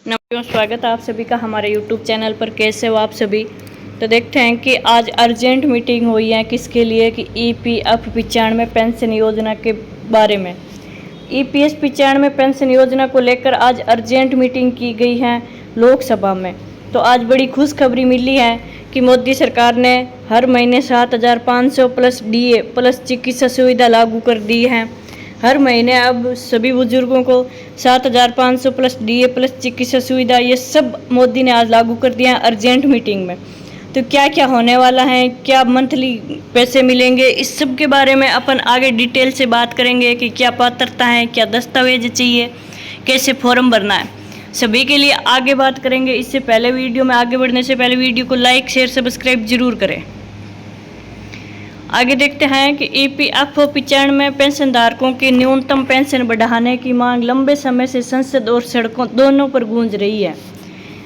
नमस्कार, स्वागत है आप सभी का हमारे यूट्यूब चैनल पर। कैसे हो आप सभी। तो देखते हैं कि आज अर्जेंट मीटिंग हुई है किसके लिए कि EPF 95 पेंशन योजना के बारे में। EPS 95 पेंशन योजना को लेकर आज अर्जेंट मीटिंग की गई है लोकसभा में। तो आज बड़ी खुशखबरी मिली है कि मोदी सरकार ने हर महीने 7,500 प्लस DA प्लस चिकित्सा सुविधा लागू कर दी है। हर महीने अब सभी बुजुर्गों को 7,500 प्लस DA प्लस चिकित्सा सुविधा, ये सब मोदी ने आज लागू कर दिया है अर्जेंट मीटिंग में। तो क्या क्या होने वाला है, क्या मंथली पैसे मिलेंगे, इस सब के बारे में अपन आगे डिटेल से बात करेंगे कि क्या पात्रता है, क्या दस्तावेज चाहिए, कैसे फॉर्म भरना है, सभी के लिए आगे बात करेंगे। इससे पहले वीडियो में आगे बढ़ने से पहले वीडियो को लाइक शेयर सब्सक्राइब जरूर करें। आगे देखते हैं कि EPF 95 पेंशन धारकों की न्यूनतम पेंशन बढ़ाने की मांग लंबे समय से संसद और सड़कों दोनों पर गूंज रही है।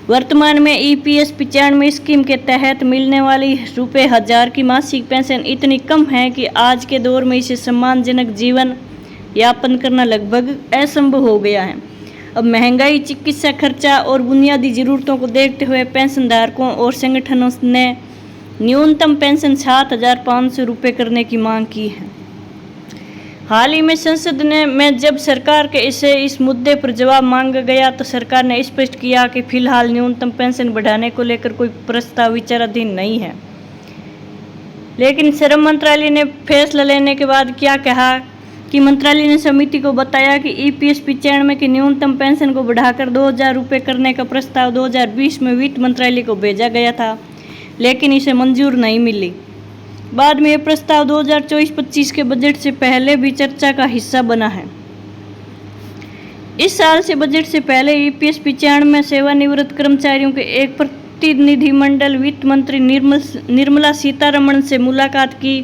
वर्तमान में EPS 95 स्कीम के तहत मिलने वाली ₹1000 की मासिक पेंशन इतनी कम है कि आज के दौर में इसे सम्मानजनक जीवन यापन करना लगभग असंभव हो गया है। अब महंगाई, चिकित्सा खर्चा और बुनियादी ज़रूरतों को देखते हुए पेंशन धारकों और संगठनों ने न्यूनतम पेंशन 7,500 रुपये करने की मांग की है। हाल ही में संसद में जब सरकार के इस मुद्दे पर जवाब मांगा गया तो सरकार ने स्पष्ट किया कि फिलहाल न्यूनतम पेंशन बढ़ाने को लेकर कोई प्रस्ताव विचाराधीन नहीं है। लेकिन श्रम मंत्रालय ने फैसला लेने के बाद क्या कहा कि मंत्रालय ने समिति को बताया कि EPS 95 की न्यूनतम पेंशन को बढ़ाकर 2,000 रुपये करने का प्रस्ताव 2020 में वित्त मंत्रालय को भेजा गया था, लेकिन इसे मंजूर नहीं मिली। बाद में यह प्रस्ताव 2024-25 के बजट से पहले भी चर्चा का हिस्सा बना है। इस साल से बजट से पहले EPS 95 में सेवानिवृत्त कर्मचारियों के एक प्रतिनिधिमंडल वित्त मंत्री निर्मला सीतारमण से मुलाकात की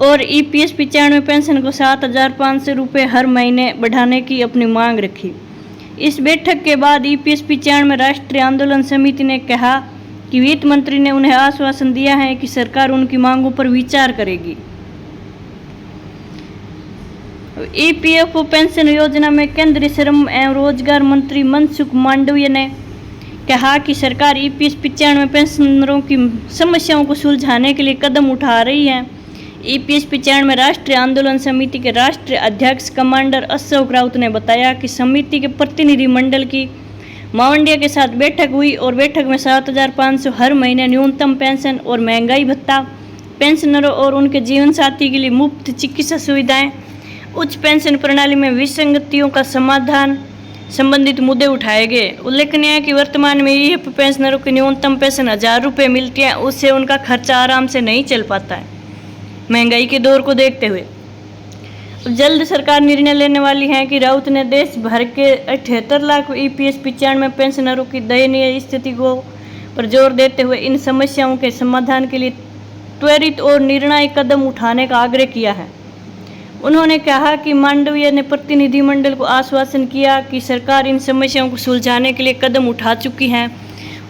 और EPS 95 पेंशन को 7,500 रुपये हर महीने बढ़ाने की अपनी मांग रखी। इस बैठक के बाद EPS 95 राष्ट्रीय आंदोलन समिति ने कहा कि वित्त मंत्री ने उन्हें आश्वासन दिया है कि सरकार उनकी मांगों पर विचार करेगी। EPF पेंशन योजना में केंद्रीय श्रम एवं रोजगार मंत्री मनसुख मांडविया ने कहा कि सरकार EPS 95 पेंशनरों की समस्याओं को सुलझाने के लिए कदम उठा रही है। EPS 95 राष्ट्रीय आंदोलन समिति के राष्ट्रीय अध्यक्ष कमांडर अशोक राउत ने बताया कि समिति के प्रतिनिधिमंडल की मावंडिया के साथ बैठक हुई और बैठक में 7,500 हर महीने न्यूनतम पेंशन और महंगाई भत्ता, पेंशनरों और उनके जीवन साथी के लिए मुफ्त चिकित्सा सुविधाएं, उच्च पेंशन प्रणाली में विसंगतियों का समाधान संबंधित मुद्दे उठाए गए। उल्लेखनीय है कि वर्तमान में EPF पेंशनरों की न्यूनतम पेंशन 1,000 रुपये मिलती है, उससे उनका खर्चा आराम से नहीं चल पाता है महंगाई के दौर को देखते हुए। जल्द सरकार निर्णय लेने वाली है कि राउत ने देश भर के 78 लाख EPS 95 पेंशनरों की दयनीय स्थिति को पर जोर देते हुए इन समस्याओं के समाधान के लिए त्वरित और निर्णायक कदम उठाने का आग्रह किया है। उन्होंने कहा कि मांडविया ने प्रतिनिधिमंडल को आश्वासन किया कि सरकार इन समस्याओं को सुलझाने के लिए कदम उठा चुकी है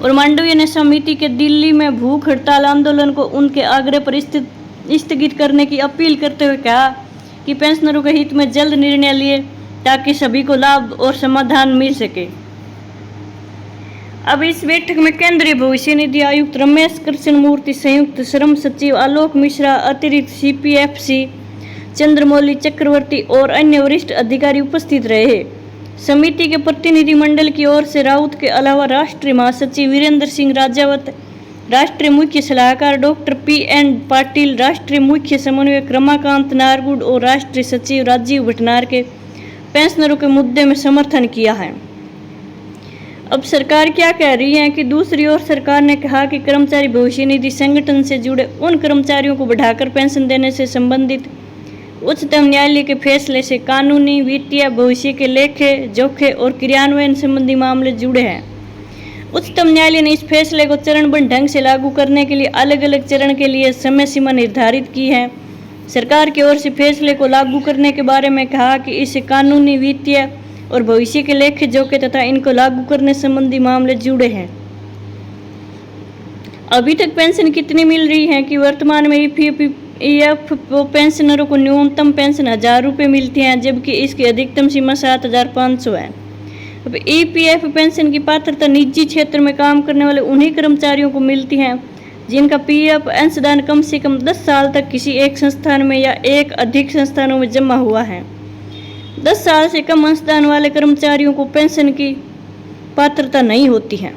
और मांडविया ने समिति के दिल्ली में भूख हड़ताल आंदोलन को उनके आग्रह पर स्थगित करने की अपील करते हुए कहा कि पेंशनरों के हित में जल्द निर्णय लिए ताकि सभी को लाभ और समाधान मिल सके। अब इस बैठक में केंद्रीय भविष्य निधि आयुक्त रमेश कृष्ण मूर्ति, संयुक्त श्रम सचिव आलोक मिश्रा, अतिरिक्त CPFC चंद्रमौली चक्रवर्ती और अन्य वरिष्ठ अधिकारी उपस्थित रहे। समिति के प्रतिनिधिमंडल की ओर से राउत के अलावा राष्ट्रीय महासचिव वीरेंद्र सिंह राजावत, राष्ट्रीय मुख्य सलाहकार डॉक्टर PN पाटिल, राष्ट्रीय मुख्य समन्वयक रमाकांत नारगुड और राष्ट्रीय सचिव राजीव भटनार के पेंशनरों के मुद्दे में समर्थन किया है। अब सरकार क्या कह रही है कि दूसरी ओर सरकार ने कहा कि कर्मचारी भविष्य निधि संगठन से जुड़े उन कर्मचारियों को बढ़ाकर पेंशन देने से संबंधित उच्चतम न्यायालय के फैसले से कानूनी, वित्तीय, भविष्य के लेखे जोखे और क्रियान्वयन संबंधी मामले जुड़े हैं। उच्चतम न्यायालय ने इस फैसले को चरणबद्ध ढंग से लागू करने के लिए अलग अलग चरण के लिए समय सीमा निर्धारित की है। सरकार की ओर से फैसले को लागू करने के बारे में कहा कि इससे कानूनी, वित्तीय और भविष्य के लेखे जोखे तथा इनको लागू करने संबंधी मामले जुड़े हैं। अभी तक पेंशन कितनी मिल रही है कि वर्तमान में EPF पेंशनरों को न्यूनतम पेंशन 1,000 रुपये मिलती है, जबकि इसकी अधिकतम सीमा 7,500 है। अब ईपीएफ पेंशन की पात्रता निजी क्षेत्र में काम करने वाले उन्हीं कर्मचारियों को मिलती है जिनका पीएफ अंशदान कम से कम 10 साल तक किसी एक संस्थान में या एक अधिक संस्थानों में जमा हुआ है। 10 साल से कम अंशदान वाले कर्मचारियों को पेंशन की पात्रता नहीं होती है।